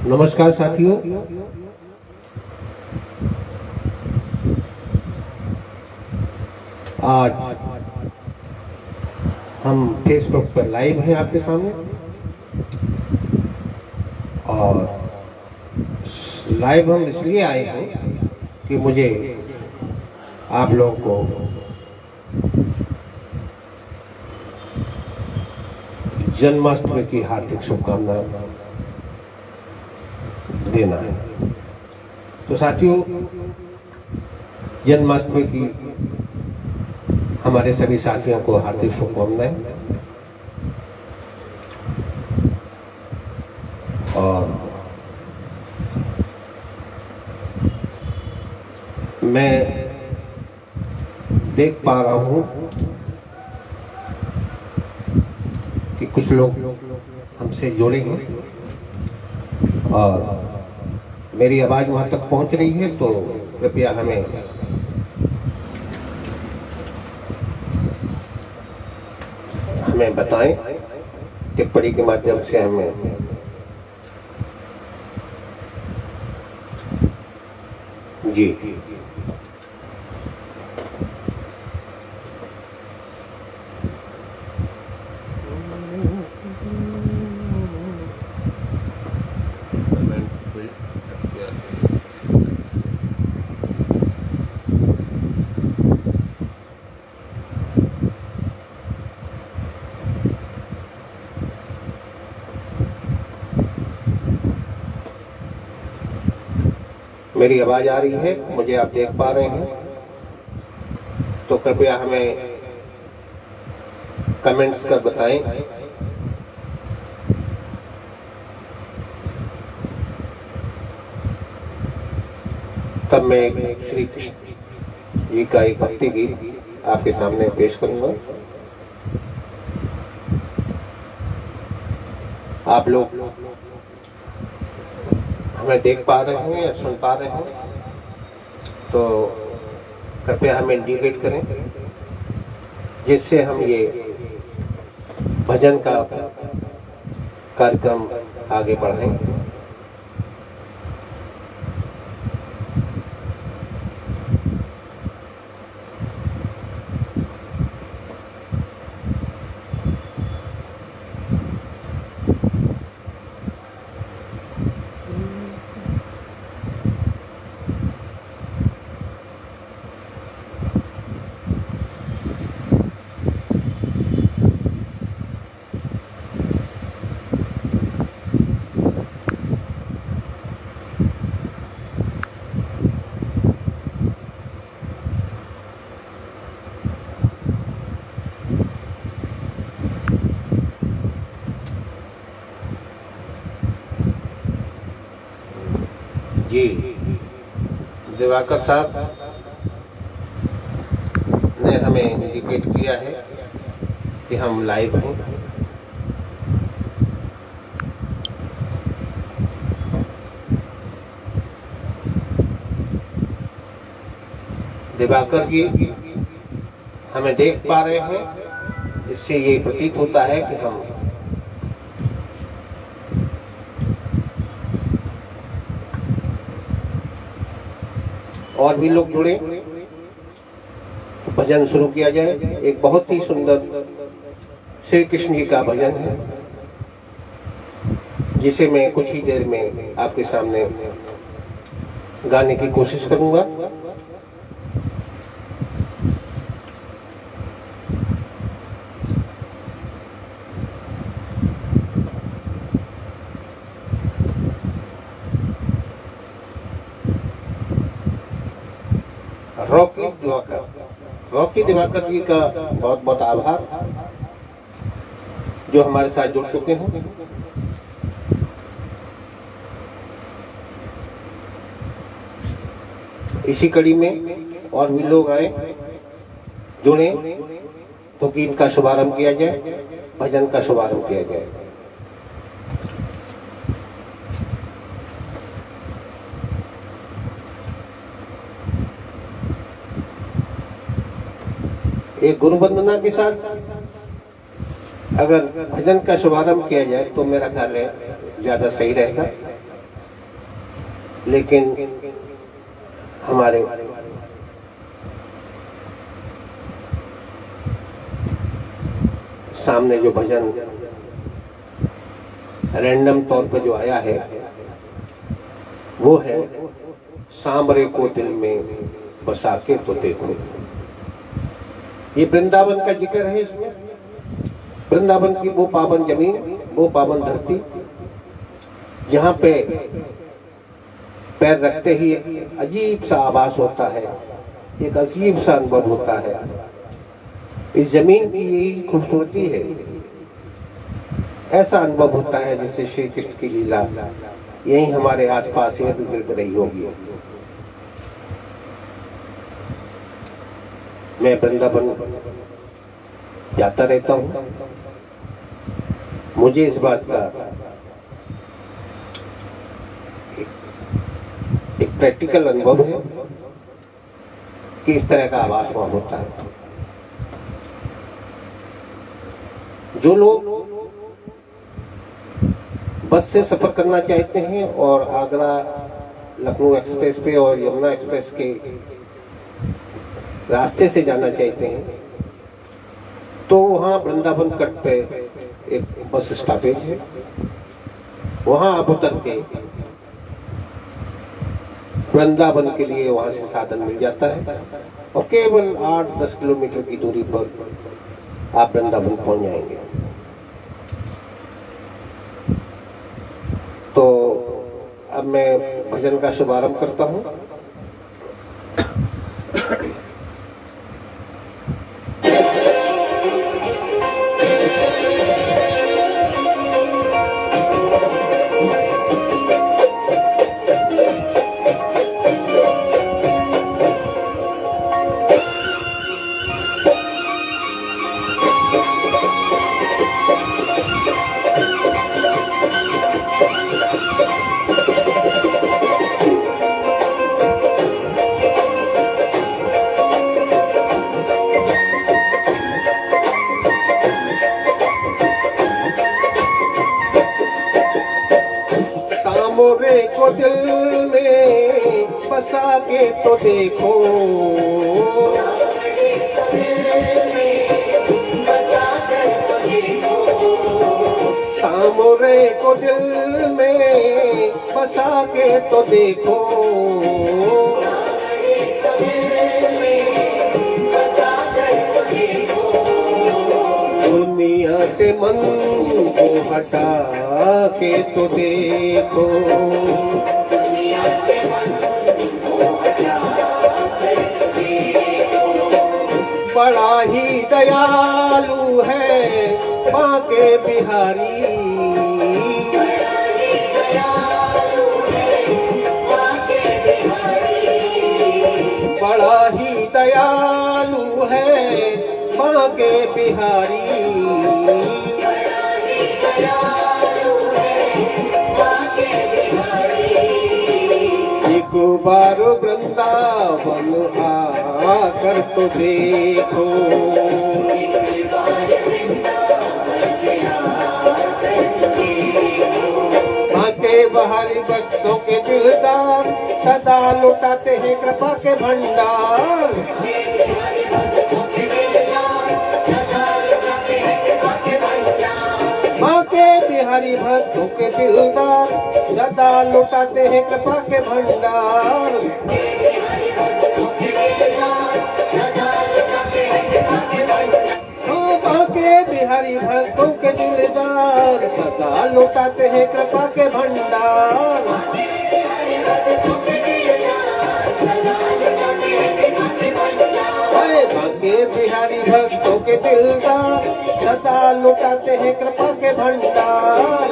नमस्कार साथियों, आज हम फेसबुक पर लाइव हैं आपके सामने और लाइव हम इसलिए आए हैं कि मुझे आप लोगों को जन्माष्टमी की हार्दिक शुभकामनाएं देना है। तो साथियों, जन्माष्टमी की हमारे सभी साथियों को हार्दिक शुभकामनाएं। और मैं देख पा रहा हूं कि कुछ लोग हमसे जुड़े हैं और मेरी आवाज वहां तक पहुंच रही है, तो कृपया हमें बताएं, टिप्पणी के माध्यम से हमें जी। मेरी आवाज आ रही है, मुझे आप देख पा रहे हैं, तो कृपया हमें कमेंट्स कर बताएं। तब मैं श्री कृष्ण जी का एक भक्ति गीत आपके सामने पेश करूंगा। आप लोग हमें देख पा रहे हैं या सुन पा रहे हैं, तो कृपया हमें इंडिकेट करें, जिससे हम ये भजन का कार्यक्रम आगे बढ़ाएं। जी, दिवाकर साहब ने हमें इंडिकेट किया है कि हम लाइव हैं। दिवाकर जी हमें देख पा रहे हैं, इससे ये प्रतीत होता है कि हम और भी लोग जुड़े, भजन शुरू किया जाए। एक बहुत ही सुंदर श्री कृष्ण जी का भजन है, जिसे मैं कुछ ही देर में आपके सामने गाने की कोशिश करूंगा। रॉकी दिवाकर जी का बहुत बहुत आभार, जो हमारे साथ जुड़ चुके हैं। इसी कड़ी में और भी लोग आए, जुड़े, तो गीत का शुभारंभ किया जाए, भजन का शुभारंभ किया जाए। एक गुरु वंदना के साथ अगर भजन का शुभारंभ किया जाए तो मेरा ख्याल है ज्यादा सही रहेगा। लेकिन हमारे सामने जो भजन रैंडम तौर पर जो आया है वो है सांवरे को दिल में बसा के तो देखो। ये वृंदावन का जिक्र है। इसमें वृंदावन की वो पावन जमीन, वो पावन धरती जहां पे पैर रखते ही एक अजीब सा आभास होता है, एक अजीब सा अनुभव होता है। इस जमीन की यही खूबसूरती है। ऐसा अनुभव होता है जैसे श्री कृष्ण की लीला यही हमारे आसपास इर्द गिर्द रही होगी। मैं वृंदावन जाता रहता हूं। मुझे इस बात का एक प्रैक्टिकल अनुभव है कि इस तरह का आभास वहां होता है। जो लोग बस से सफर करना चाहते हैं और आगरा लखनऊ एक्सप्रेस पे और यमुना एक्सप्रेस के रास्ते से जाना चाहते हैं तो वहां वृंदावन कट पे एक बस स्टॉपेज है। वहां आप उतर के वृंदावन के लिए वहां से साधन मिल जाता है और केवल 8-10 किलोमीटर की दूरी पर आप वृंदावन पहुंच जाएंगे। तो अब मैं भजन का शुभारंभ करता हूं। सांवरे को दिल में बसा के तो देखो, सांवरे को दिल में बसा के तो देखो। दुनिया से मन को हटा के तो देखो, बड़ा ही दयालु है बांके बिहारी, बड़ा ही दयालु है बांके बिहारी। एक बार वृंदावन आकर तो देखो, बांके बिहारी भक्तों के दिलदार सदा लुटाते हैं कृपा के भंडार। बांके बिहारी भक्तों के दिलदार सदा लुटाते हैं कृपा के भंडार। बांके बिहारी भक्तों के दिलदार सदा लुटाते हैं कृपा के भंडार। बांके बिहारी भक्तों के दिलदार सदा लुटाते हैं कृपा के भंडार।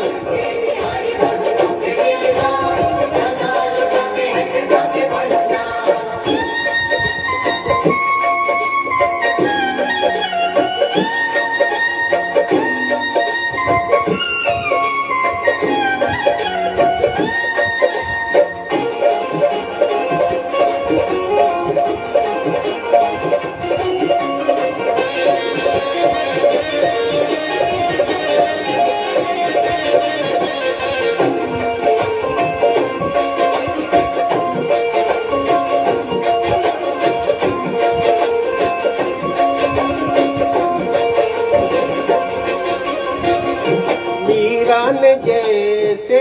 गिरियान जैसे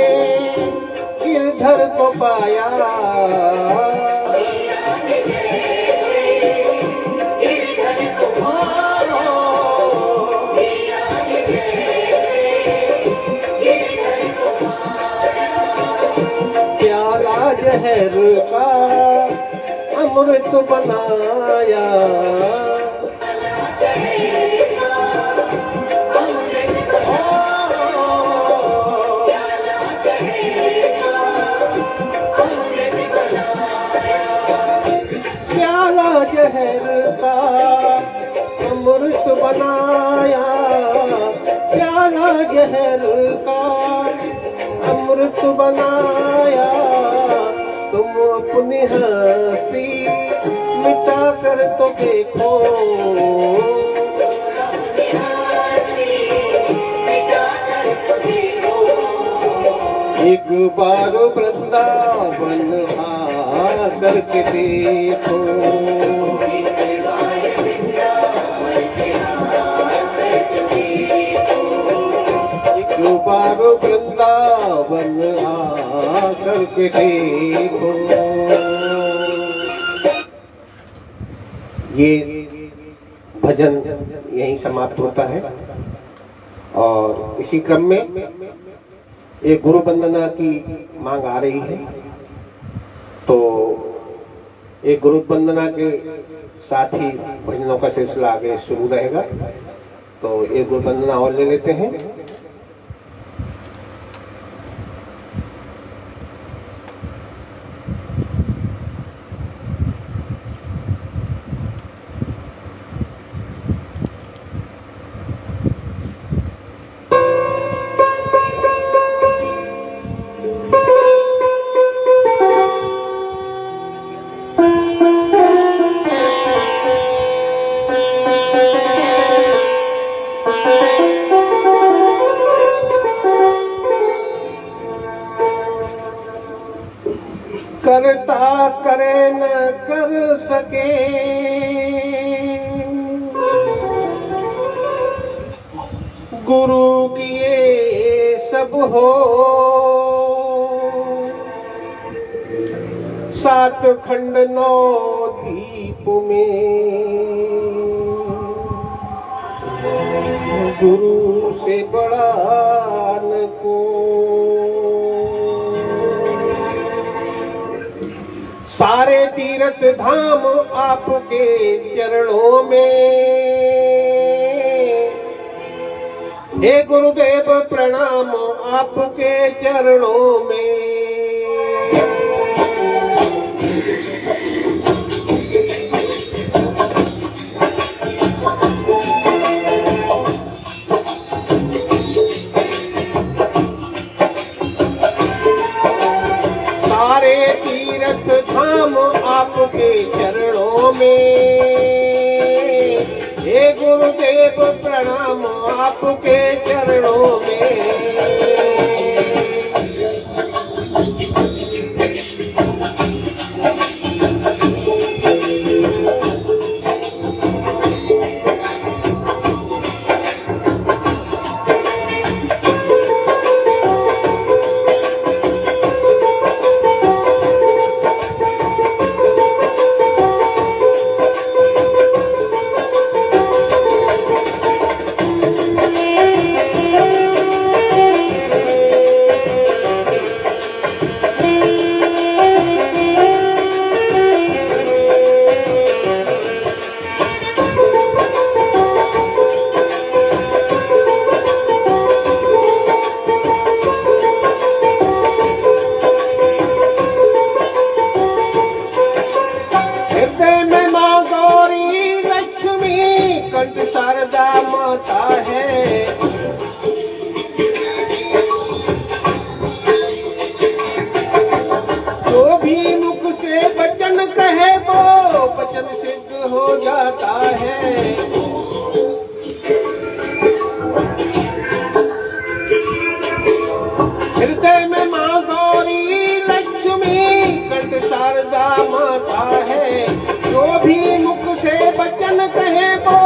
गिरधर को पाया, प्याला जहर का अमृत बनाया, प्याला जहर का अमृत बनाया, प्याला जहर का अमृत बनाया। तुम अपनी हंसी मिटा कर तो देखो, एक बार वृंदावन आ करके देखो, एक बार वृंदावन आ करके देखो। ये भजन यहीं समाप्त होता है और इसी क्रम में एक गुरु वंदना की मांग आ रही है, तो एक गुरु वंदना के साथ ही भजनों का सिलसिला आगे शुरू रहेगा। तो एक गुरु वंदना और ले लेते हैं। करता करे न कर सके, गुरु किए सब हो, सात खंड नौ दीप में गुरु से बड़ा न को। सारे तीर्थ धाम आपके चरणों में, हे गुरुदेव प्रणाम आपके चरणों में। सारे तीर्थ धाम आपके चरणों में, हे गुरुदेव प्रणाम आपके चरणों में। शारदा माता है, जो भी मुख से वचन कहे वो वचन सिद्ध हो जाता है। हृदय में माँ गौरी लक्ष्मी कंठ शारदा माता है, जो भी मुख से वचन कहे वो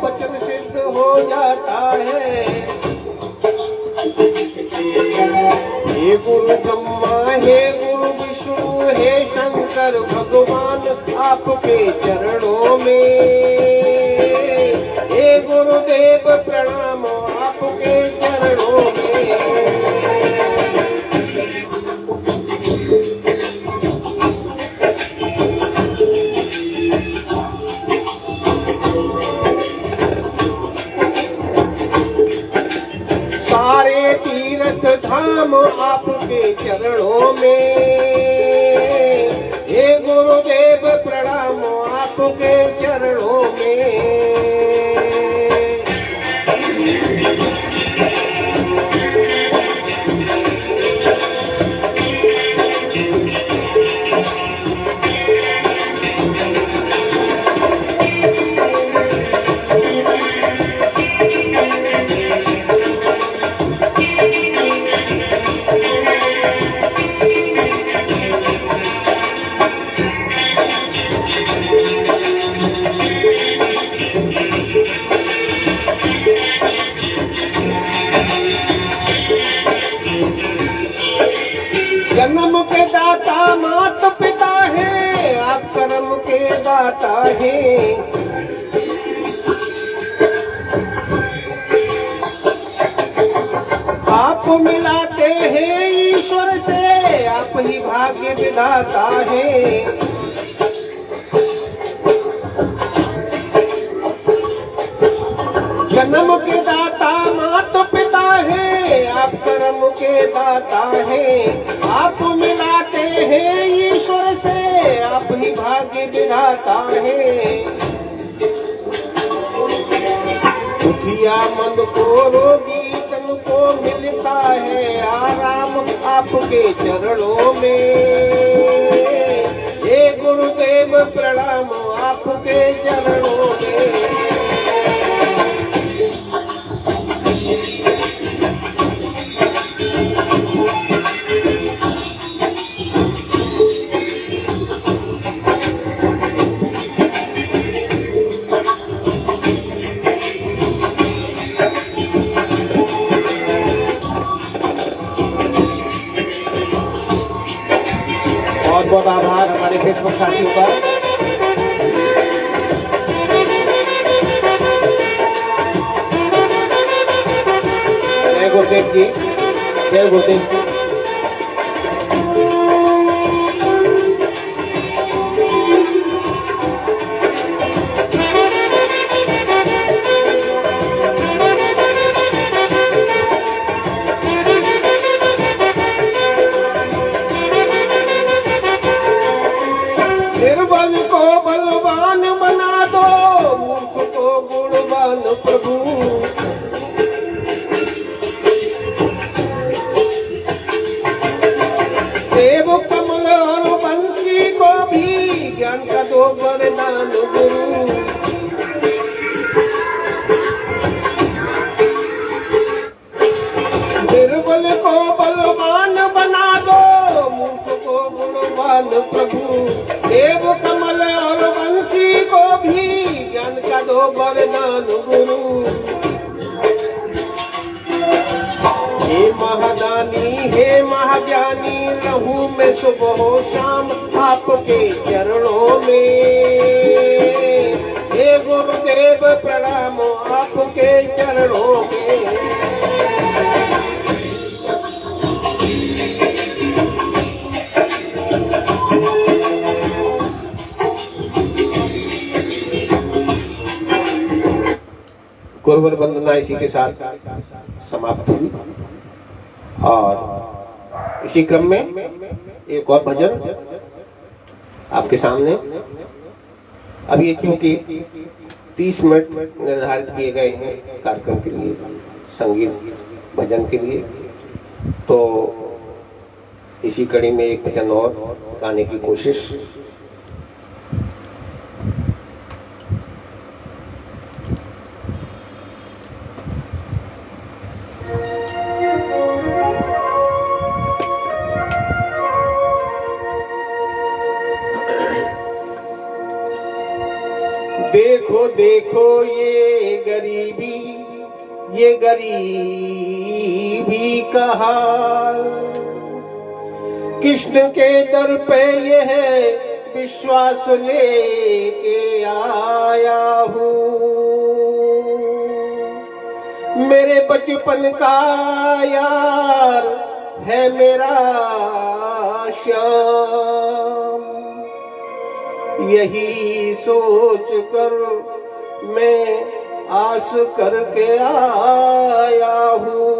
वचन सिद्ध हो जाता है। हे गुरु ब्रह्मा हे गुरु विष्णु हे शंकर भगवान आपके चरणों में, हे गुरुदेव प्रणाम आपके चरणों में। सारे तीर्थ धाम आपके चरणों में, हे गुरुदेव प्रणाम आपके चरणों में। जन्म के दाता मात पिता है, आप कर्म के दाता है। आप मिलाते हैं ईश्वर से, आप ही भाग्य विधाता है। जन्म के दाता मात पिता है, आप कर्म के दाता है। आप मिलाते हैं ईश्वर से, आप ही भाग्य विधाता है। दुखिया मन को रोगी तन को मिलता है आराम आपके चरणों में, हे गुरुदेव प्रणाम आपके चरणों में। बहुत बहुत आभार हमारे फेसबुक साथियों का। जय गुरुदेव जी, जय गुरुदेव जी। निर्बल को बलवान बना दो, मूर्ख को गुणवान प्रभु। देव कमल और बंसी को भी ज्ञान का दो वरदान गुरु। निर्बल को बलवान बना दो, मूर्ख को गुणवान प्रभु। देव कमल और वंशी को भी ज्ञान का दो वरदान गुरु। हे महादानी हे महाज्ञानी, रहूं मैं सुबह शाम आपके चरणों में, हे गुरुदेव प्रणाम आपके चरणों में। गुरुवर वंदना इसी के साथ समाप्त हुई और इसी क्रम में एक और भजन आपके सामने। अब ये क्योंकि 30 मिनट निर्धारित किए गए हैं कार्यक्रम के लिए, संगीत भजन के लिए, तो इसी कड़ी में एक भजन और गाने की कोशिश। देखो देखो ये गरीबी, ये गरीबी का हाल। कृष्ण के दर पे ये है विश्वास लेके आया हूँ। मेरे बचपन का यार है मेरा श्याम। यही सोच कर मैं आस करके आया हूँ।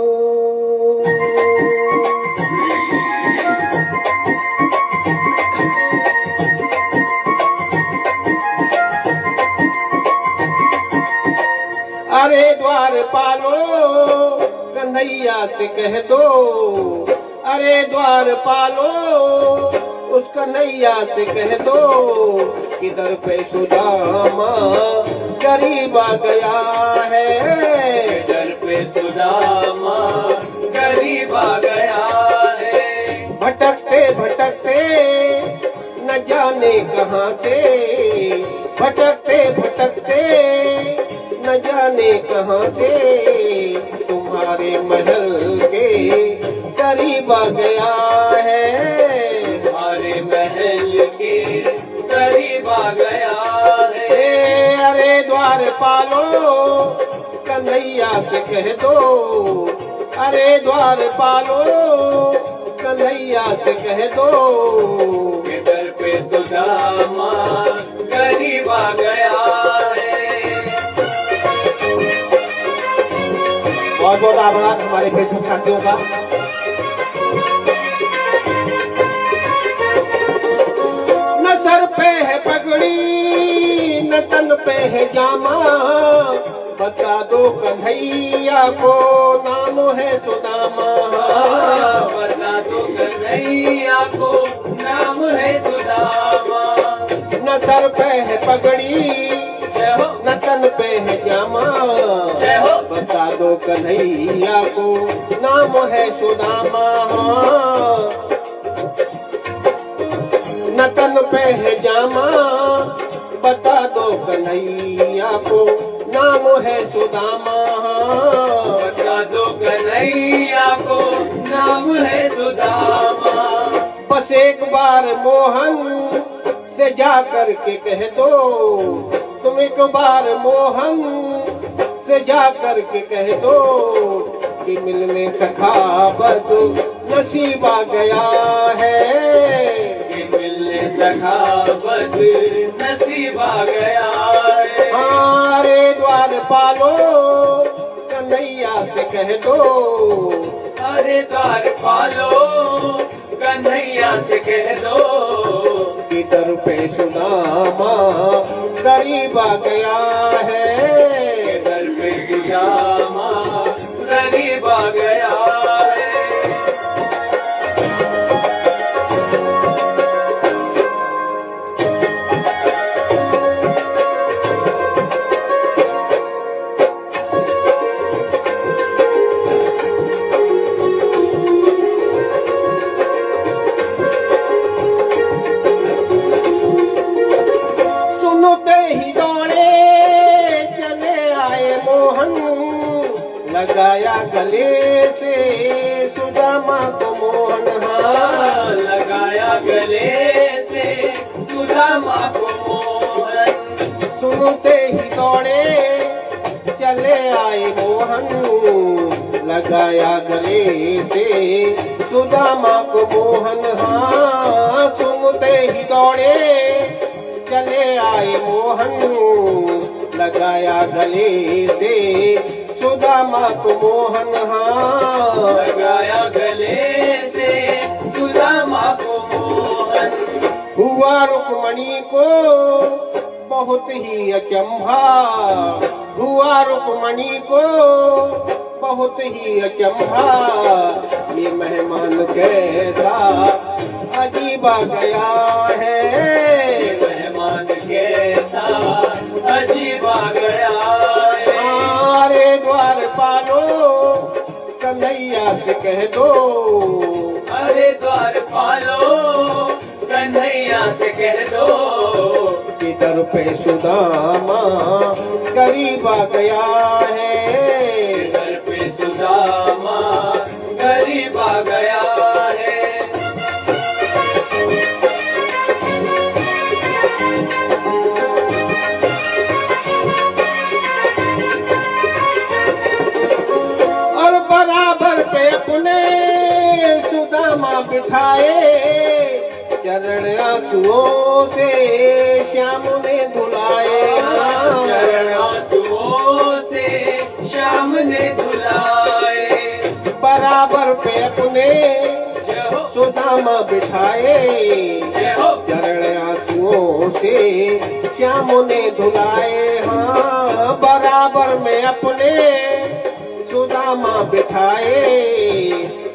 अरे द्वारपालो कन्हैया से कह दो, अरे द्वारपालो उस कन्हैया से कह दो कि दर पे सुदामा गरीब आ गया है। दर पे सुदामा गरीब आ गया है। भटकते भटकते न जाने कहाँ से, भटकते भटकते न जाने कहाँ से तुम्हारे महल के करीब आ गया है। हमारे महल के करीब आ गया है। अरे द्वारपालो कन्हैया से कह दो, अरे द्वारपालो कन्हैया से कह दो कि दर पे सुदामा गरीब आ गया है। बहुत बहुत आभार हमारे फेसबुक साथियों का। न सर पे है पगड़ी न तन पे है जामा, बता दो कन्हैया को नाम है सुदामा। बता दो कन्हैया को नाम है सुदामा। न सर पे है पगड़ी जय हो, न तन पे है जामा, जय हो। बता दो कन्हैया को नाम है सुदामा। न तन पे है जामा, बता दो कन्हैया को नाम है सुदामा। बता दो कन्हैया को नाम है सुदामा। बस एक बार मोहन से जा कर के कह दो, तुम एक बार मोहन से जा कर के कह दो कि मिलने सखावत नसीब आ गया है। कि मिलने सखावत नसीब आ गया है। अरे द्वारपालो कन्हैया से कह दो, अरे द्वारपालो कन्हैया से कह दो कि दर पे सुदामा गरीब आ गया है। दर पे सुदामा गरीब आ गया है। लगाया गले से सुदामा को मोहन। हाँ लगाया गले से सुदामा को मोहन। सुनते ही दौड़े चले आए मोहन, लगाया गले से सुदामा को मोहन। हाँ सुनते ही दौड़े चले आए मोहन, लगाया गले से सुदामा को मोहन। हाँ लगाया गले से सुदामा को मोहन। हुआ रुक्मणी को बहुत ही अचंभा, हुआ रुक्मणी को बहुत ही अचंभा, ये मेहमान कैसा अजीब आ गया है। मेहमान कैसा अजीब आ गया है। हमारे द्वारपालो कन्हैया से कह दो, अरे द्वारपालो कन्हैया से कह दो कि दर पे सुदामा गरीब आ गया है। दर सुदामा बिठाए, चरण आंसुओं से श्याम ने धुलाए। चरण आंसुओं से श्याम ने धुलाए। बराबर पे अपने सुदामा बिठाए, चरण आंसुओं से श्याम ने धुलाए। हाँ, बराबर में अपने सुदामा बिठाए,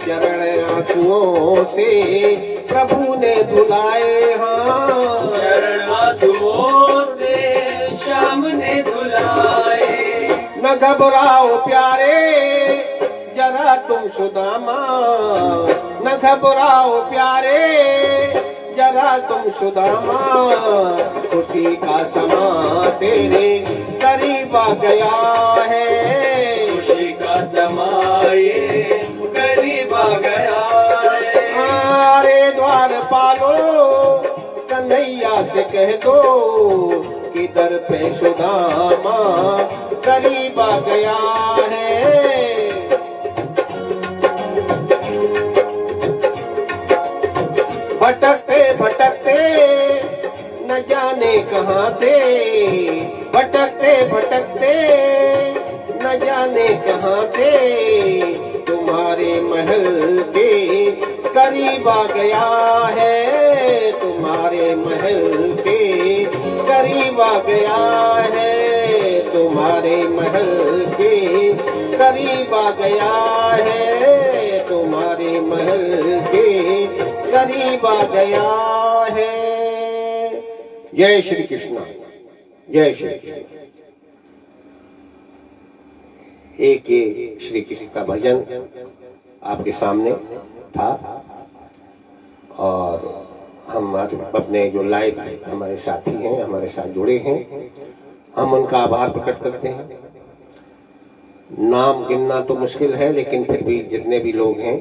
चरण आंसुओं से प्रभु ने धुलाए। हाँ, चरण आंसुओं से श्याम ने धुलाए। न घबराओ प्यारे जरा तुम सुदामा, न घबराओ प्यारे जरा तुम सुदामा, खुशी का समा तेरे करीब आ गया है। खुशी का समा ये करीब आ गया है। अरे द्वार पालो कन्हैया से कह दो कि दर पे सुदामा करीब आ गया है। भटकते भटकते न जाने कहाँ से, भटकते भटकते न जाने कहाँ से, तुम्हारे महल के करीब आ गया है। तुम्हारे महल के करीब आ गया है। तुम्हारे महल के करीब आ गया है। तुम्हारे महल के करीब आ गया है। जय श्री कृष्ण, जय श्री कृष्ण। एक ये श्री कृष्ण का भजन आपके सामने था, और हम अपने जो लाइव हमारे साथी हैं, हमारे साथ जुड़े हैं, हम उनका आभार प्रकट करते हैं। नाम गिनना तो मुश्किल है, लेकिन फिर भी जितने भी लोग हैं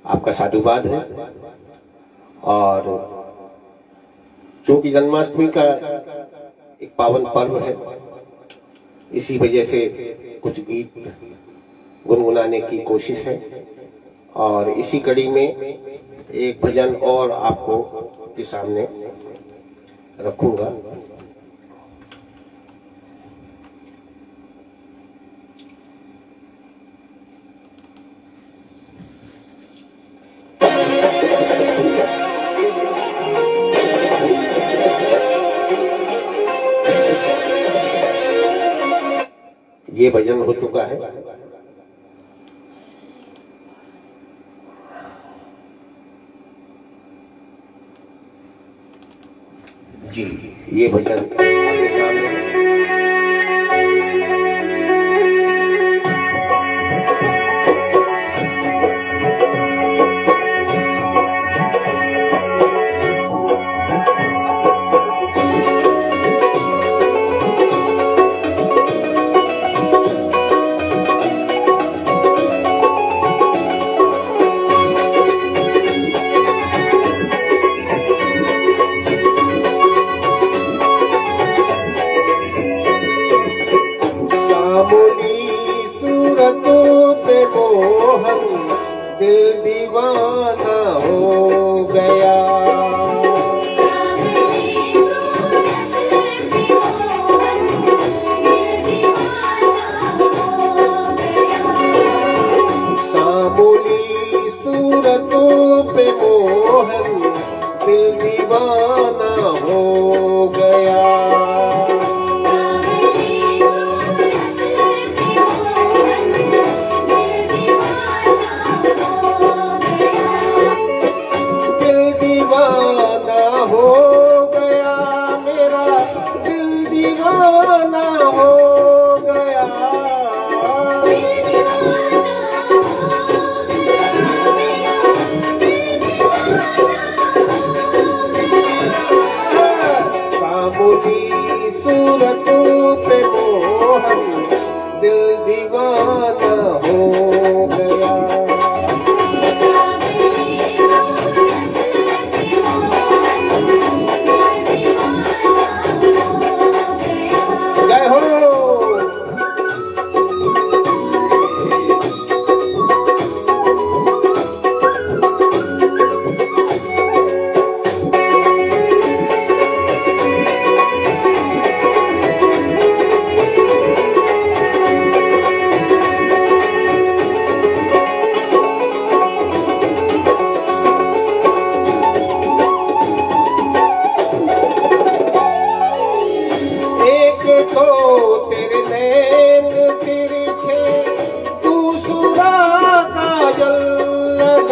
आपका साधुवाद है। और चूंकि जन्माष्टमी का एक पावन पर्व है, इसी वजह से कुछ गीत गुनगुनाने की कोशिश है, और इसी कड़ी में एक भजन और आपको के सामने रखूंगा। ये भजन हो चुका है। जी, ये भजन आपके सामने है। दिल दीवाना हो गया। सामूली सूरतों पे मोहन दिल दीवाना हो गया।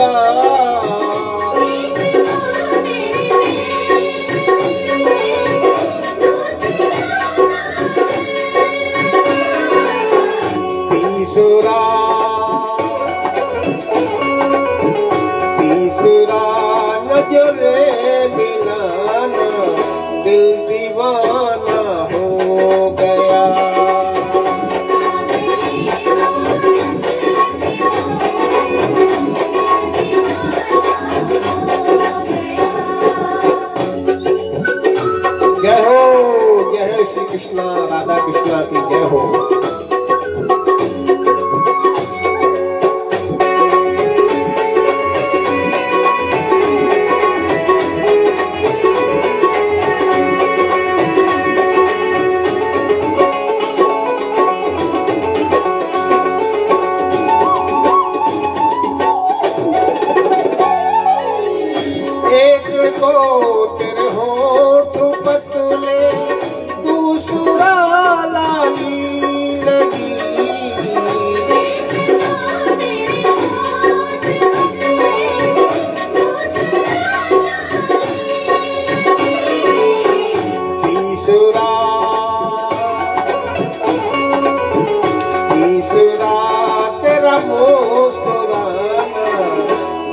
होगा। तीसरा तीसरा नजरे मिलाना, दिल दीवाना हो गया। जय हो श्री कृष्णा, राधा कृष्णा की जय हो। एक को तेरे होठ पतले, दूसरा लाली लगी। तीसरा तीसरा तेरा मुस्कुराना,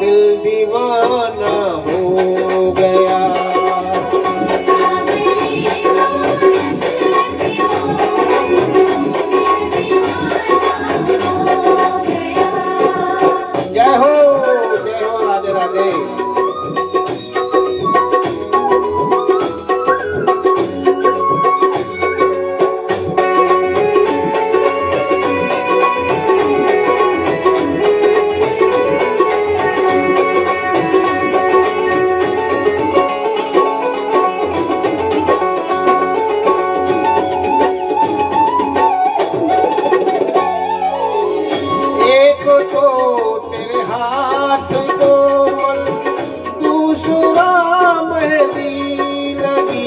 दिल दीवाना हो गया। जय हो राधे राधे। एक तो तेरे हाथ कोमल, दूसरा मेहंदी लगी।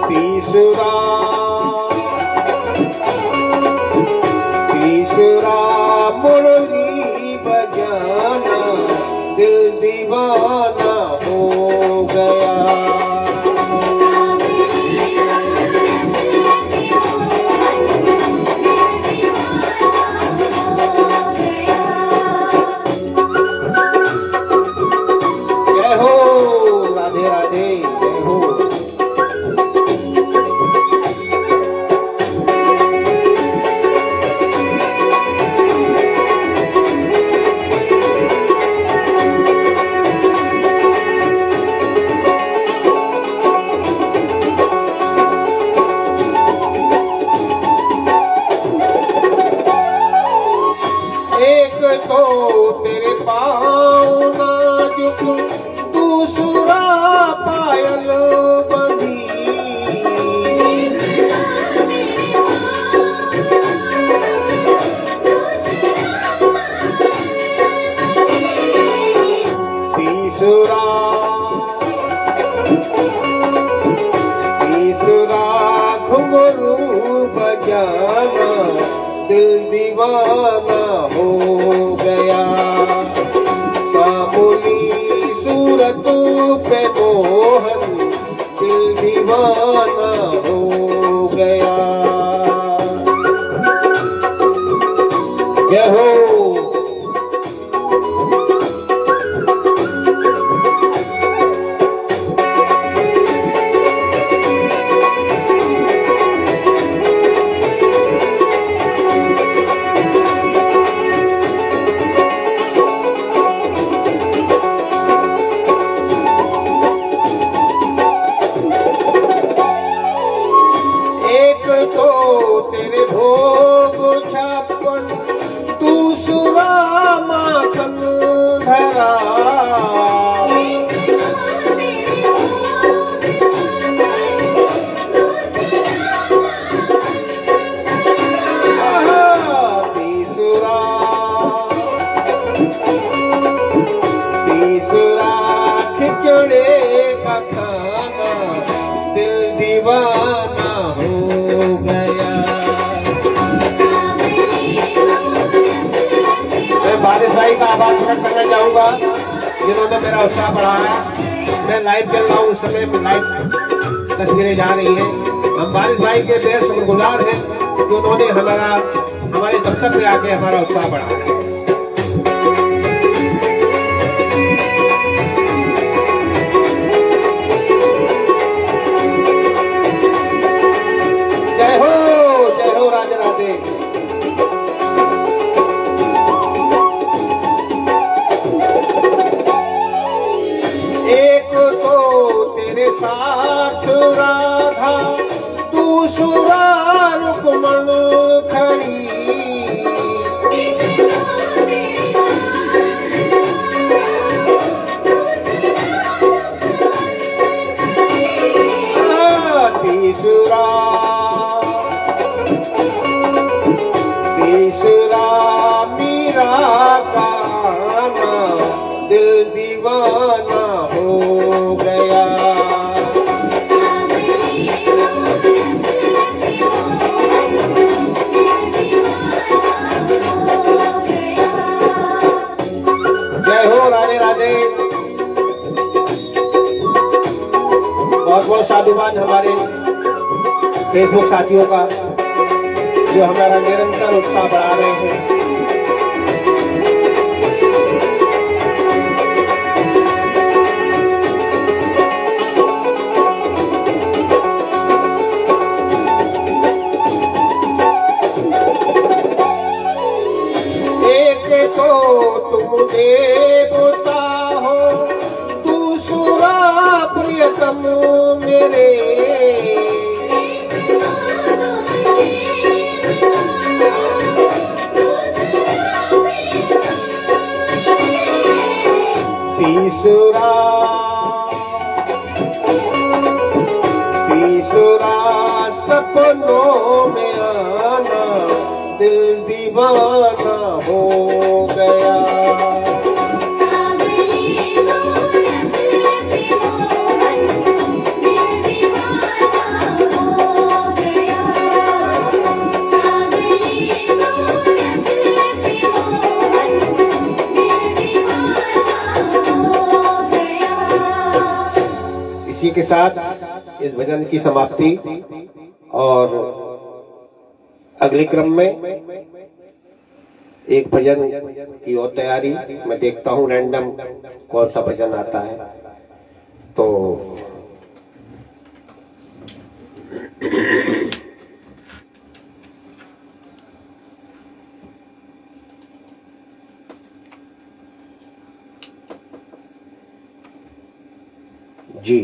तीसरा तीसरा मुरली बजाना, दिल दीवाना हो गया। जय हो राधे राधे, जय हो। एक तो तेरे पाँव नाजुक, दूसरा पायल बंधी। तीसरा तीसरा घुंघरू बजाना, दिल दीवाना हो गया। सामूली सूरत पे मोहन, दिल दीवाना हो गया। जय हो। एक दिल दीवाना हो गया। मैं बारिश भाई का आभार प्रकट करना चाहूंगा जिन्होंने मेरा उत्साह बढ़ाया। मैं लाइव चल रहा हूँ, उस समय लाइव तस्वीरें जा रही हैं। हम बारिश भाई के बेहद शुक्रगुजार हैं कि उन्होंने हमारे दफ्तर में आके हमारा उत्साह बढ़ाया। जय हो राधे राधे। एक तो तेरे साथ राधा, दूसरा रुक्मण खड़ी। तीसरा मीरा गाना, दिल दीवाना हो गया। जय हो राधे राधे। बहुत बहुत साधुवाद हमारे फेसबुक साथियों का जो हमारा निरंतर उत्साह बढ़ा रहे हैं। एक तो तुम देवता हो, दूसरा प्रियतम मेरे। तीसरा सपनों में आना, दिल दीवाना हो गया। इसी के साथ इस भजन की समाप्ति और अगले क्रम में एक भजन की और तैयारी। मैं देखता हूँ रैंडम कौन सा भजन आता है। तो जी,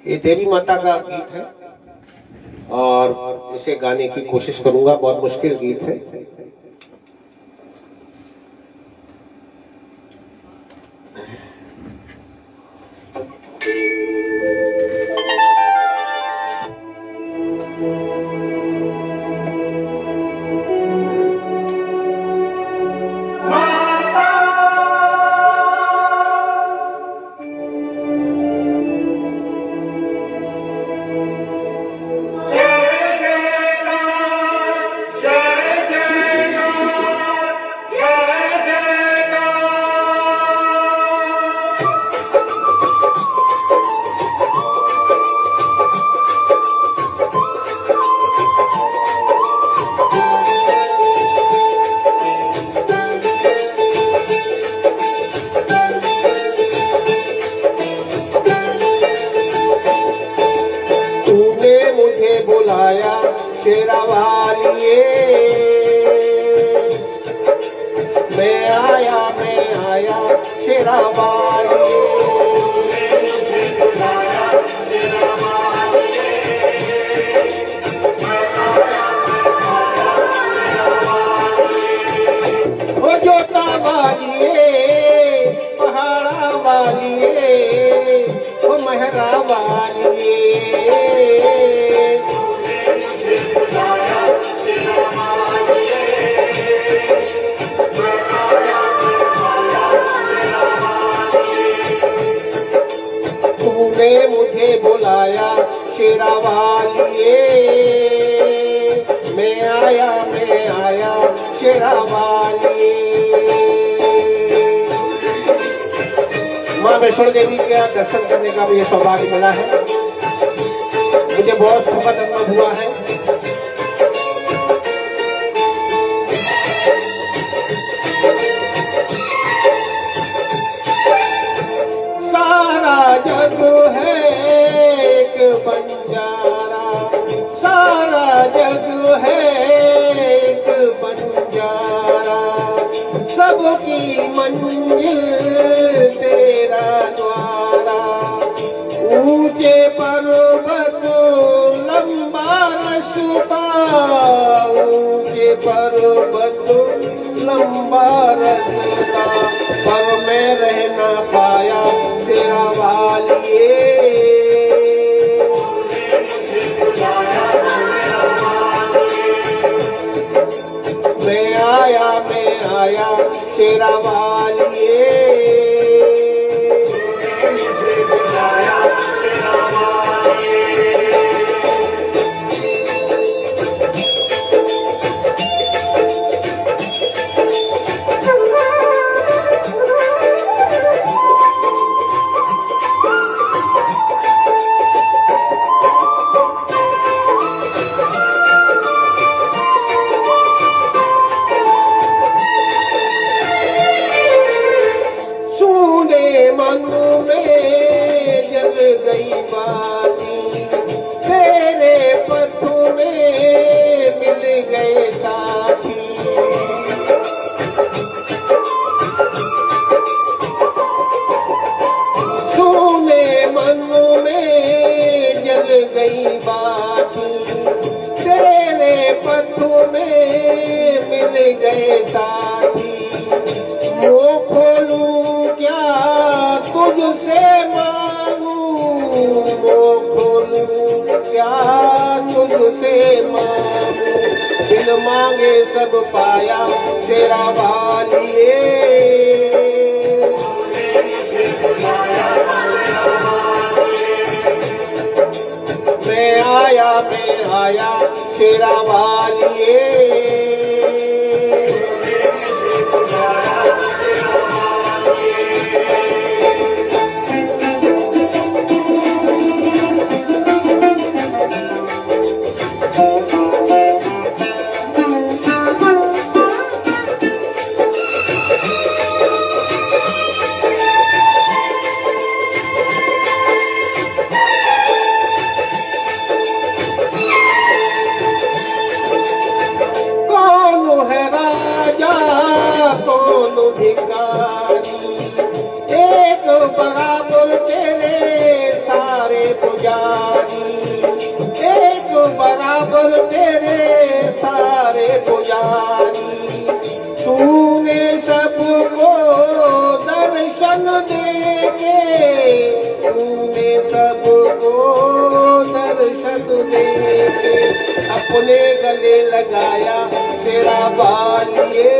ये देवी माता का गीत है और इसे गाने की कोशिश करूंगा। बहुत मुश्किल गीत है। बुलाया शेरा वालिए, मैं आया शेरा वालिए। ओ जोता वालिए, पहाड़ा वालिए, ओ महरा वालिए। लगाया शेरा वालिए, मैं आया शेरा वालिए। माँ वैष्णो देवी का दर्शन करने का मुझे सौभाग्य मिला है, मुझे बहुत सुखद अनुभव हुआ है। सारा जग है एक बंजारा, सारा जग है एक बंजारा, सबकी मंजिल तेरा द्वारा। ऊंचे पर्वत लंबा रास्ता, ऊंचे पर्वत लंबा रास्ता, पर मैं रह ना पाया शेरा वालिए। मैं आया शेरा वालिए। मन में जल गई बाती, तेरे पथ में मिल गए साथी। सुने मन में जल गई बाती, तेरे पथ में मिल गए साथी। मुँह खोलूं क्या तुझसे मांगूं, मुँह खोलूं क्या तुझसे मांगूं, बिन मांगे सब पाया शेरा वालिए। मैं आया शेरा वालिए। कौन भिखारी, एक बराबर तेरे सारे पुजारी, एक बराबर तेरे सारे पुजारी। तूने सबको दर्शन देके, तूने सबको दर्शन देके अपने गले लगाया शेरा वालिए।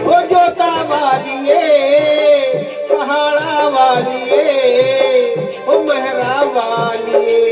ओ जोता वालिए, पहाड़ा वालिए, ओ मेहरा वालिए।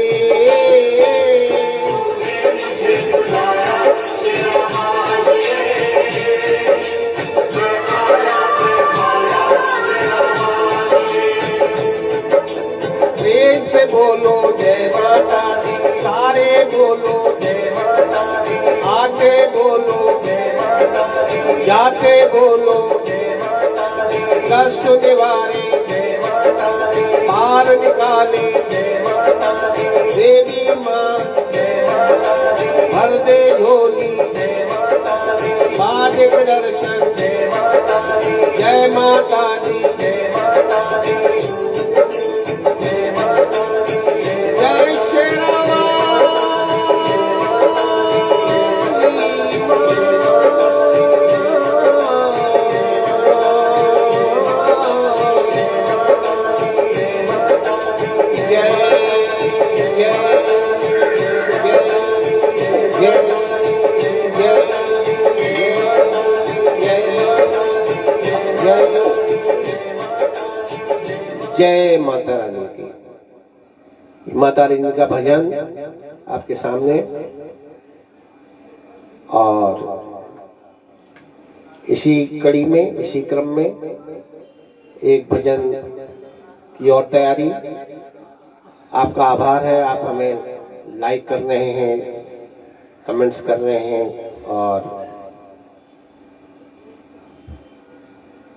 प्रेम से बोलो जय माता दी, सारे बोलो जय माता दी, आते बोलो जय माता दी, जाते बोलो जय माता दी, कष्ट निवारे जय माता दी, पार निकाले जय माता दी, देवी माँ जय माता दी, भर दे झोली जय माता दी, मालिक दर्शन जय माता दी, जय माता दी, जय माता दी। जय शेरा वाली। जय माता रानी की। माता रानी का भजन आपके सामने, और इसी कड़ी में, इसी क्रम में एक भजन की और तैयारी। आपका आभार है, आप हमें लाइक कर रहे हैं, कमेंट्स कर रहे हैं, और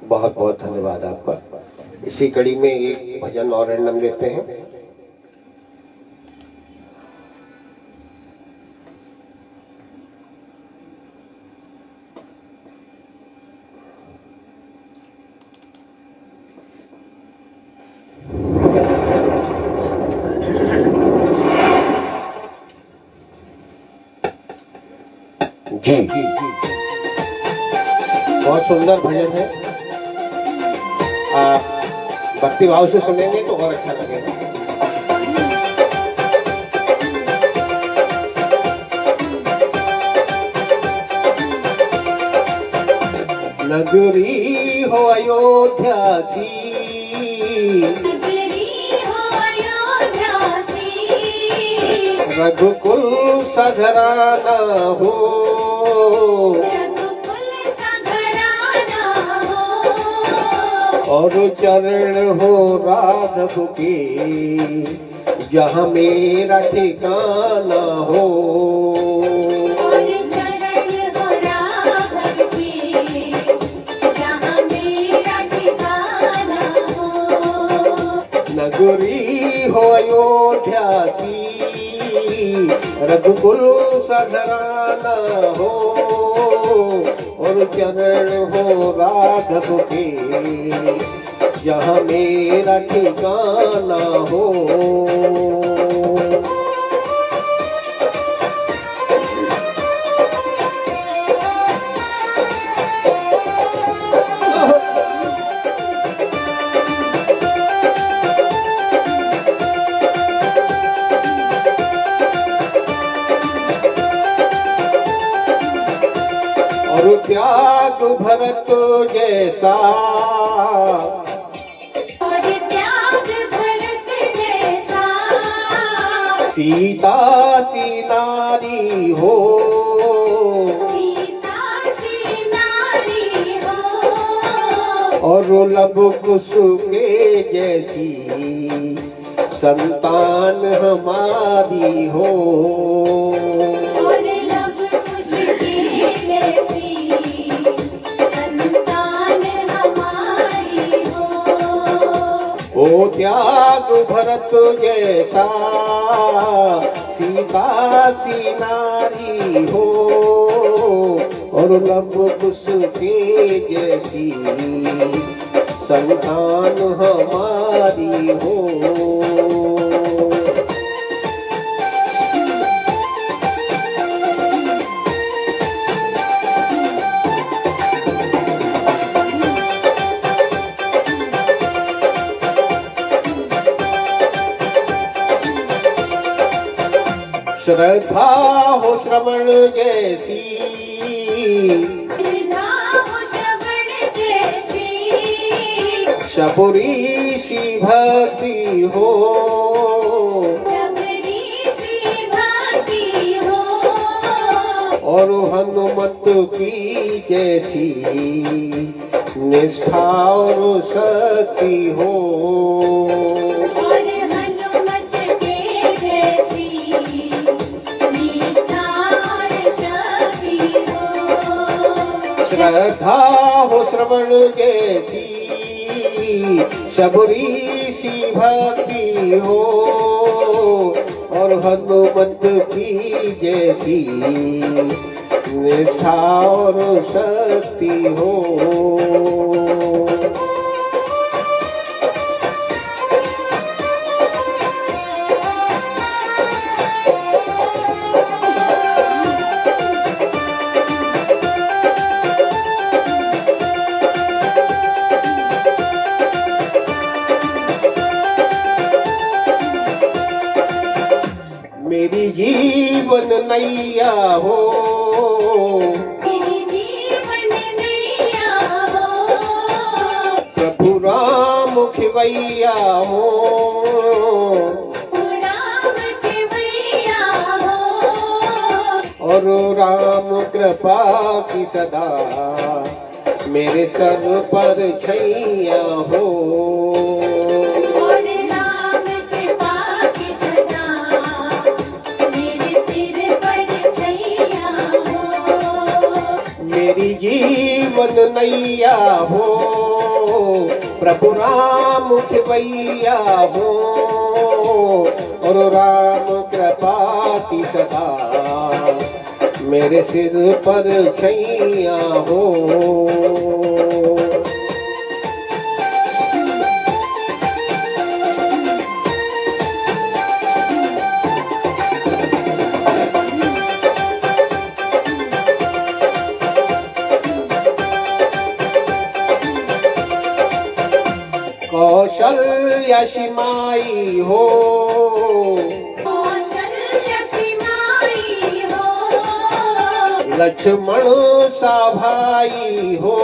बहुत बहुत धन्यवाद आपका। इसी कड़ी में एक भजन और रैंडम लेते हैं। जी, बहुत सुंदर भजन है। आप भक्ति भाव से सुनेंगे तो और अच्छा लगेगा। नगरी हो अयोध्या सी, रघुकुल सघराना हो, और चरण हो राघव के, जहाँ मेरा ठिकाना हो। और चरण हो राघव के, जहाँ मेरा ठिकाना हो। नगरी हो अयोध्या सी, रघुकुल सघराना हो, और चरण हो राघव के, जहाँ मेरा ठिकाना हो। और त्याग भरत जैसा, और त्याग भरत जैसा, सीता सी नारी हो, सीता सी नारी हो। और लब कुश के जैसी संतान हमारी हो। और लब कुश के जैसी संतान हमारी हो। ओ त्याग भरत जैसा, सीता सी नारी हो, और लब कुश के जैसी संतान हमारी हो। श्रद्धा हो श्रवण जैसी, श्रद्धा हो श्रवण जैसी, शबरी सी भक्ति हो, शबरी सी भक्ति हो। और हनुमत की जैसी निष्ठा और शक्ति हो। और हनुमत के जैसी निष्ठा और शक्ति हो। श्रद्धा हो श्रवण जैसी, शबरी सी भक्ति हो, और हनुमत की जैसी निष्ठा और शक्ति हो। मेरी जीवन नैया हो, मेरी जीवन नैया हो। प्रभु राम खिवैया हो, राम खिवैया हो, और राम कृपा की सदा मेरे सर पर छैया हो। और राम कृपा की सदा मेरे सिर पर छैया हो। मेरी जीवन नैया हो, प्रभु राम खिवैया हो, और राम कृपा की सदा मेरे सिर पर छैया हो। कौशल्या सिमाई हो, कौशल्य सिमाई हो, लक्ष्मण सा भाई हो,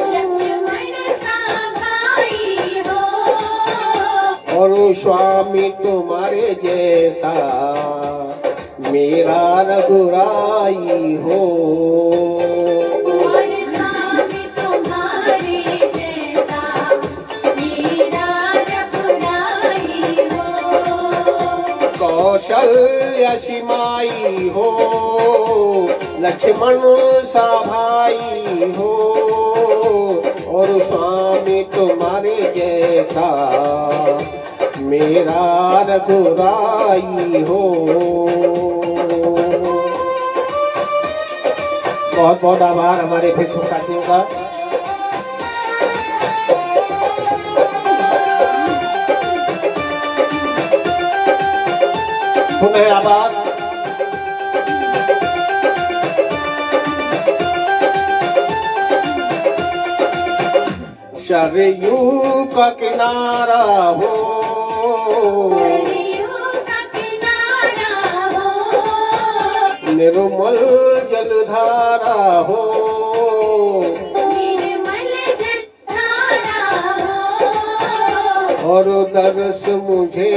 लक्ष्मण सा भाई हो, और स्वामी तुम्हारे जैसा मेरा रघुराई हो। और स्वामी तुम्हारे जैसा मेरा रघुराई हो। कौशल्या सिमाई हो, लक्ष्मण सा भाई हो, और स्वामी तुम्हारे जैसा मेरा रघुराई हो। बहुत बहुत आभार हमारे फेसबुक साथियों का। पुनः आभार। सरयू का किनारा हो, सरयू का किनारा हो, निर्मल जलधारा हो, निर्मल जलधारा हो। और दर्श मुझे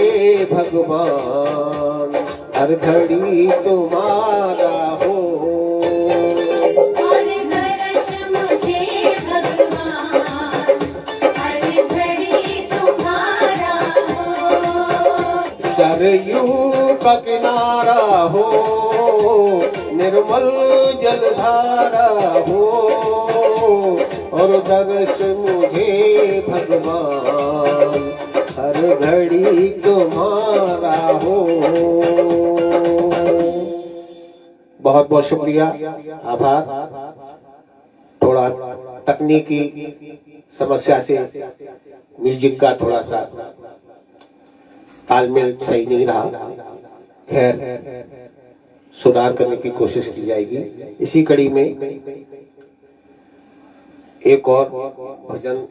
भगवान हर घड़ी तुम्हारा हो। और दर्श मुझे भगवान हर घड़ी तुम्हारा हो। सरयू का किनारा हो, निर्मल जलधारा हो, और दर्श मुझे भगवान हर घड़ी तुम्हारा हो। बहुत बहुत शुक्रिया, आभार। थोड़ा तकनीकी समस्या से म्यूजिक का थोड़ा सा तालमेल सही नहीं रहा, खैर सुधार करने की कोशिश की जाएगी। इसी कड़ी में एक और भजन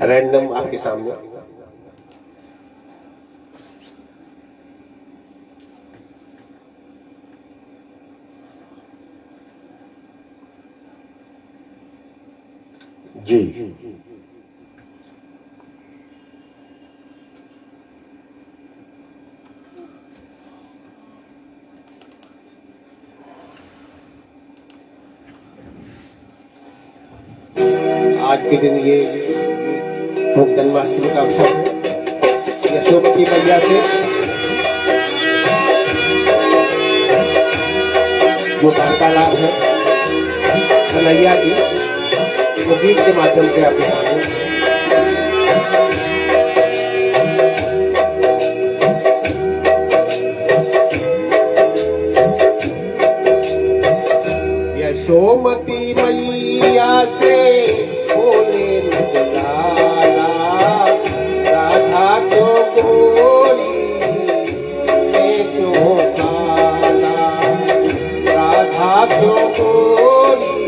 रैंडम आपके सामने। जी आज के दिन ये भोग जन्माष्टमी का अवसर है। यशोमती मैया से जो वार्तालाप है कन्हैया की, वो गीत के माध्यम से आपके सामने। यशोमती मैया से बोले नंदलाला, राधा क्यों गोरी मैं क्यों काला, राधा क्यों गोरी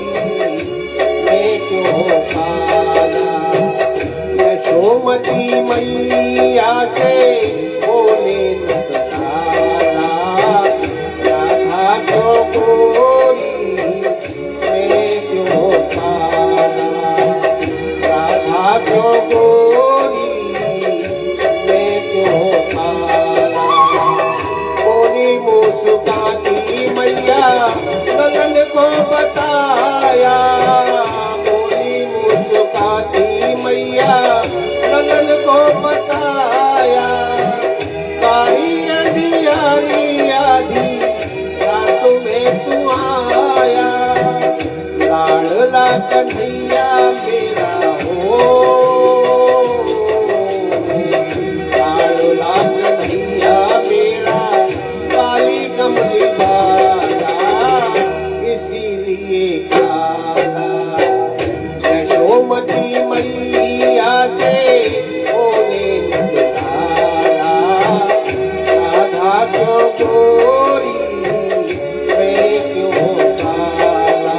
मैं क्यों काला। यशोमती मैया से बोले नंदलाला, राधा क्यों गोरी मैं क्यों काला। लाडोला कन्हैया मेरा हो, लाडोला कन्हैया मेरा काली कमली वाला इसीलिए काला। यशोमती मैया से बोले नंदलाला, राधा क्यों गोरी मैं क्यों काला,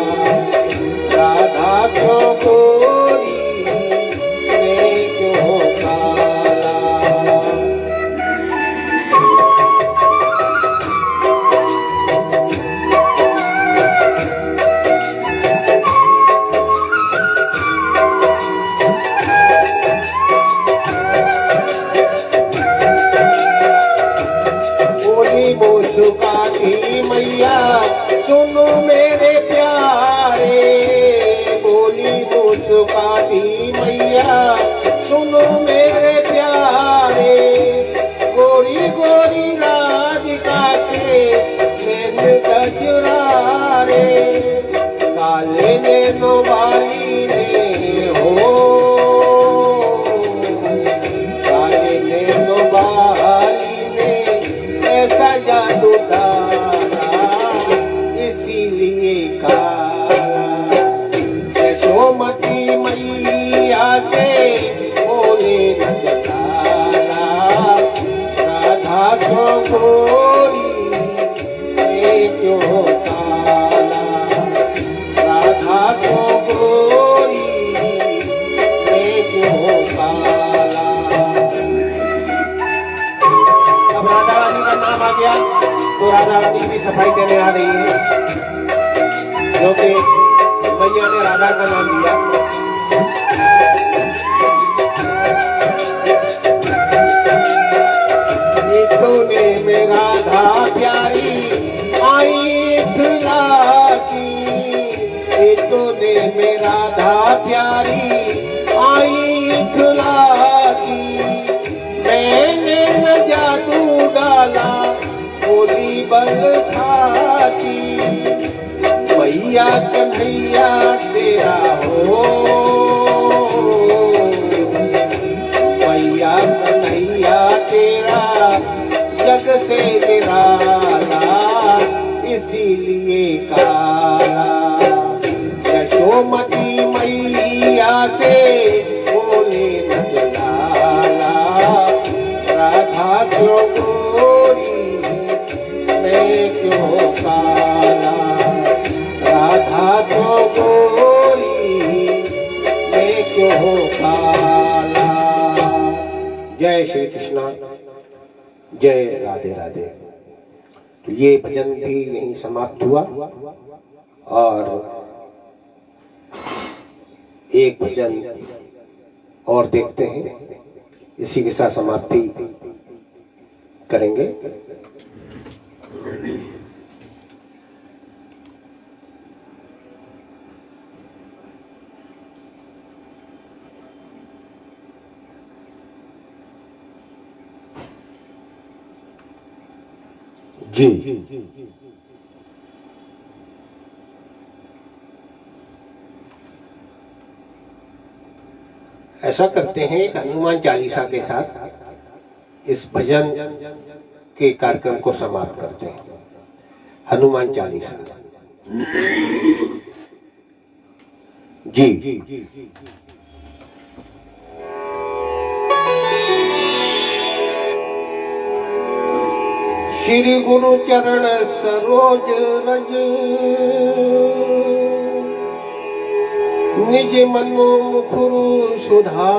राधा क्यों गोरी मैं क्यों काला। बोली मुस्काती मैया सुनो मेरे प्यारे, बोली मुस्काती मैया सुनो मेरे प्यारे। गोरी गोरी राधिका के नैन गजरारे, काले नैनो वाली ने हो, काले नैनो वाली ने ऐसा जादू डाला इसीलिए काला। यशोमती मैया से बोले नंदलाला, राधा क्यों गोरी मैं क्यों काला, राधा क्यों गोरी मैं क्यों काला। अब राधा रानी का नाम आ गया तो राधा रानी की सफाई देने आ रही है, जो कि मैया ने राधा का नाम दिया। तूने में राधा प्यारी आई खिलाती, तूने में राधा प्यारी आई खिलाती। मैंने न जादू डाला बोली बल खाती, मैया कन्हैया तेरा हो, मैया कन्हैया तेरा जग से निराला इसीलिए काला। यशोमती मैया से बोले नंदलाला, राधा क्यों गोरी मैं क्यों काला, राधा क्यों गोरी मैं क्यों काला। जय श्री कृष्णा, जय राधे राधे। तो ये भजन भी यहीं समाप्त हुआ और एक भजन और देखते हैं, इसी के साथ समाप्ति करेंगे। जी ऐसा करते हैं, एक हनुमान चालीसा के साथ इस भजन के कार्यक्रम को समाप्त करते हैं। हनुमान चालीसा। जी श्री गुरु चरण सरोज रज, निज मनो मुखुरु सुधार।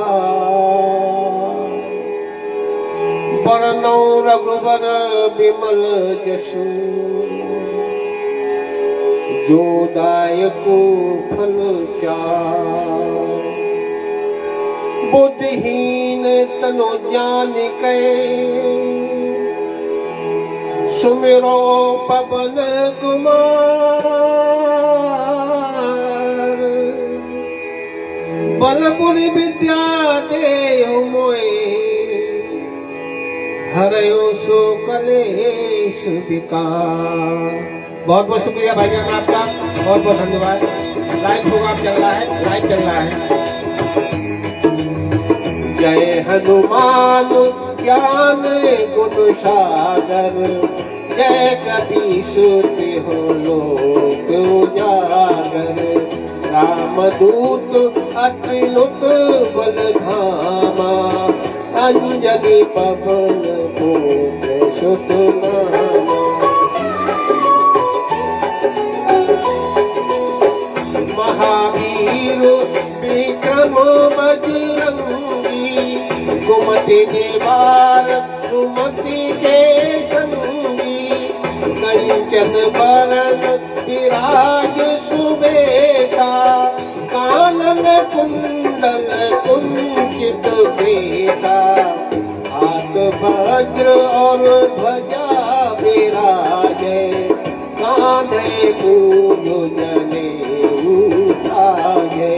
बरनौ रघुबर बिमल जसु, जो दायको फल चार। बुद्धिहीन तनु जानिकै, सुमिरो पवन कुमार। बल बुद्धि विद्या देहु मोए, हरयो सो कलेश विकार। बहुत बहुत शुक्रिया भाईजान आपका। बहुत बहुत धन्यवाद। लाइव प्रोग्राम चल रहा है, लाइव चल रहा है। जय हनुमान ज्ञान गुण सागर, जय कपीस तिहुँ लोक उजागर। रामदूत अतुलित बल धामा, अंजनी पवन पुत्र सुत नामा। महावीर विक्रम बजरंगी, कुमति निवार सुमति के संगी। कंचन बरन विराज सुबेसा, कानन कुंडल कुंचित केसा। हाथ वज्र और ध्वजा विराजे, कांधे मूंज जनेऊ साजे।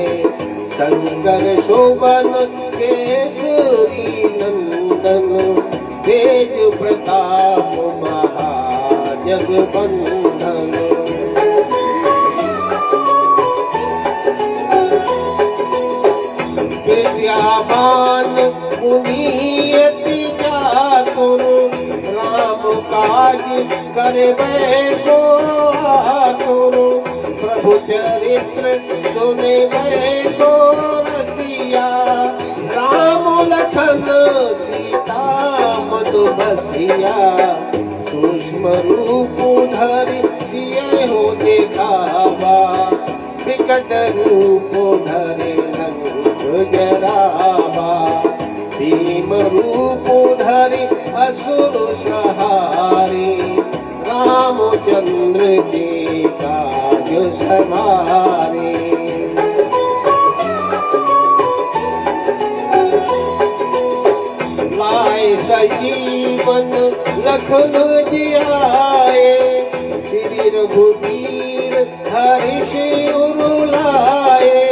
शंकर शोभन केसरी नंदन, तेज प्रताप महाजगबंदन। विद्यावान गुणी अति चातुर, राम काज करबे को आतुर। प्रभु चरित्र सुनबे को रसिया, राम लखन सीता मधु बसिया। सूक्ष्म रूप धरि सियहिं देखावा, विकट रूप धरि लंक जरावा। भीम रूप धरि असुर संहारे, रामचंद्र के काज सवारे। लाए सजीवन लखन जियाए, श्री रघुवीर हर्ष उर लाए।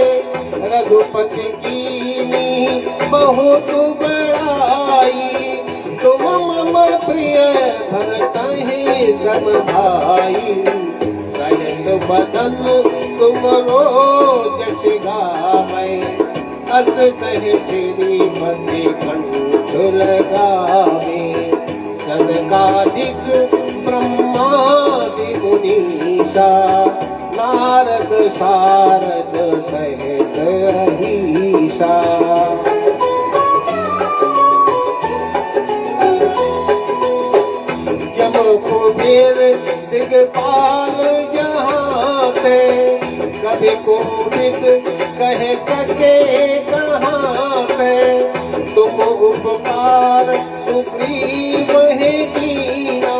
रघुपति कीन्ही बहुत बड़ाई, तुम मम प्रिय भरतहि सब भाई। सहस बदन तुमरो जस गावै, अस कहि श्रीपति कंठ लगावे। सनकादिक ब्रह्मादि मुनीसा, नारद सारद सहित अहीसा। जब कुबेर दिगपाल जहाँ ते, कभी कोविद कह सके कहाँ पे। तुम उपकार सुग्रीव है कीना,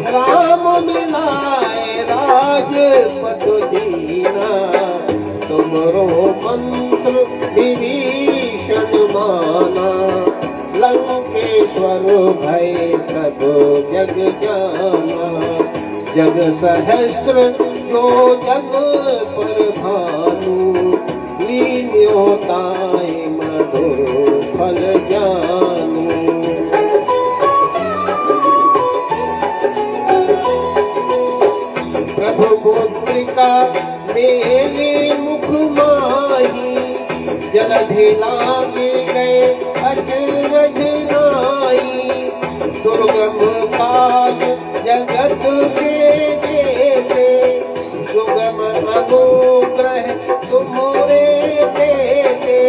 राम मिलाए राजपद दीना। तुमरो मंत्र विभीषण माना, लंकेश्वर भय सब जग जाना। जग सहस्त्र जो जग पर भानु, लीन्यो ताहि मधुर फल जानू। प्रभु मुद्रिका मेले मुख माही, जलधि लागे गए अचरज नाई। दुर्गम काज जगत के जेते, सुगम अनुग्रह तुमरे देते।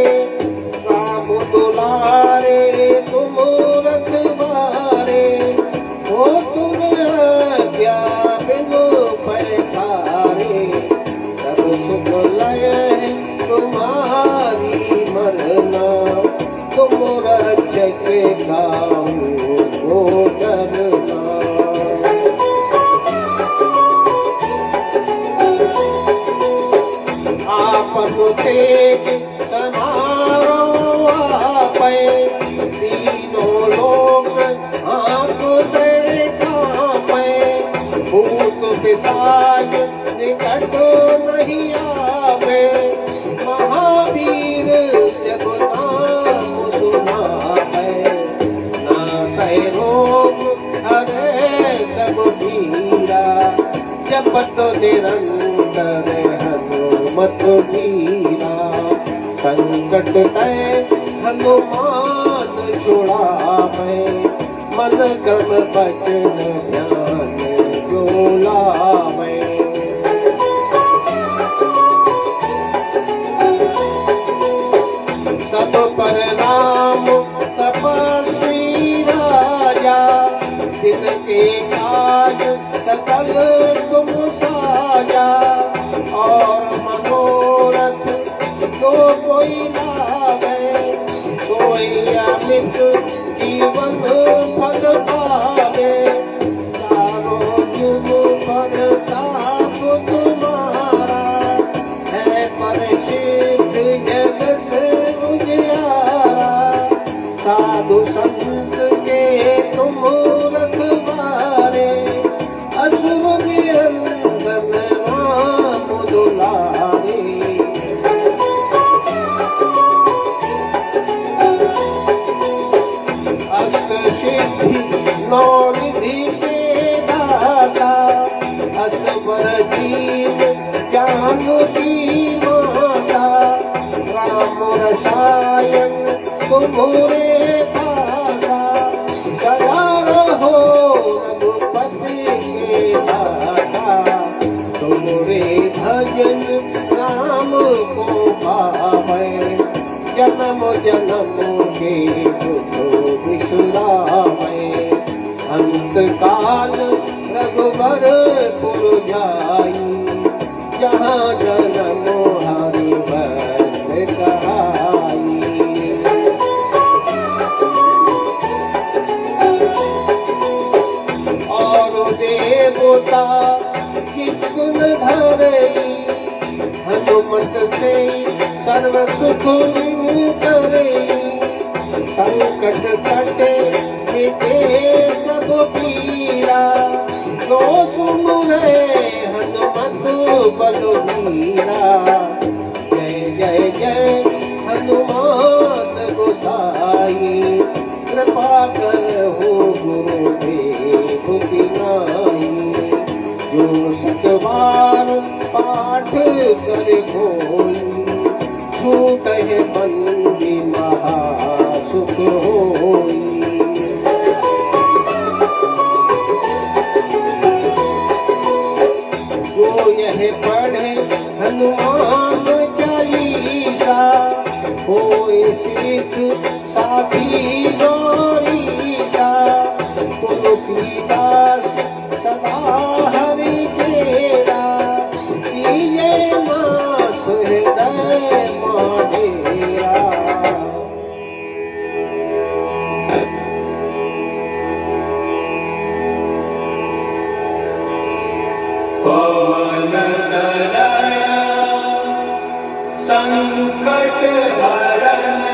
राम दुलारे तुम रखवारे, हो तुम आज्ञा बिनु पैसारे। सब सुख लय है तुम्हारी मरना, तुम रक्षक काहू को डरना। आपन तेज समारो आपै, तीनों लोक हाँकते कांपै। भूत पिशाच निकट नहीं आवे, महावीर जब नाम सुनावे। नासै रोग हरै सब पीरा, जपत निरंतर करे हनुमत वीरा, संकट तय हनुमान छुड़ावे, मन क्रम बचन ध्यान जो लावे। सब पर राम तपस्वी राजा, तिनके काज सकल तुम साजा, और मनोरथ तो कोई लावे, सोई अमित जीवन फल पावे, चारों जुग प्रताप तुम्हारा, है प्रसिद्ध जगत उजियारा, साधु संत के तुम रखवारे, असुर निरंजन राम दुलारे। अष्ट सिद्धि नौ निधि के दाता, असवर दीन जानकी माता, राम रसायन तुम्हारे पासा, सदा रहो रघुपति के दासा, तुम्हारे भजन राम को पावे, जन्म जन्म के दुख विसरावे, अंत काल रघुबर पुर जाई, जहाँ जन्म हरि भक्त कहाई। और देवता कितुन धरई, हनुमत से सर्व सुख करई, संकट कटे मिटे सब पीरा, जो सुमुरे हनुमत बलवीरा। जय जय जय हनुमान गोसाई, कृपा करहु गुरुदेव की नाई, जो सतबार पाठ कर कोई, छूटहि बंदी महासुख होई। जो यह पढ़े हनुमान चालीसा, होए सिद्ध साधी गौरीसा, तुलसीदास सदा हरि तेरा, कीजे नाथ हृदय माडेरा। पवन तनय संकट हरण,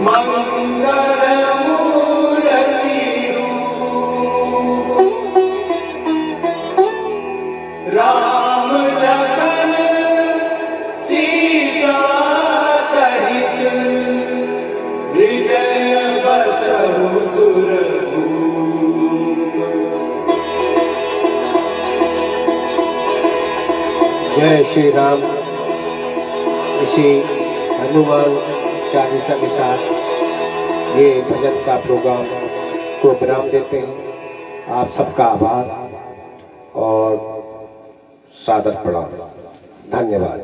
मंगल मूर्ति रूप, राम लखन सीता सहित, हृदय बसहु सुरभूप। जय श्री राम। इसी हनुमान चालीसा के साथ ये भजन का प्रोग्राम को विराम देते हैं। आप सबका आभार और सादर प्रणाम। धन्यवाद।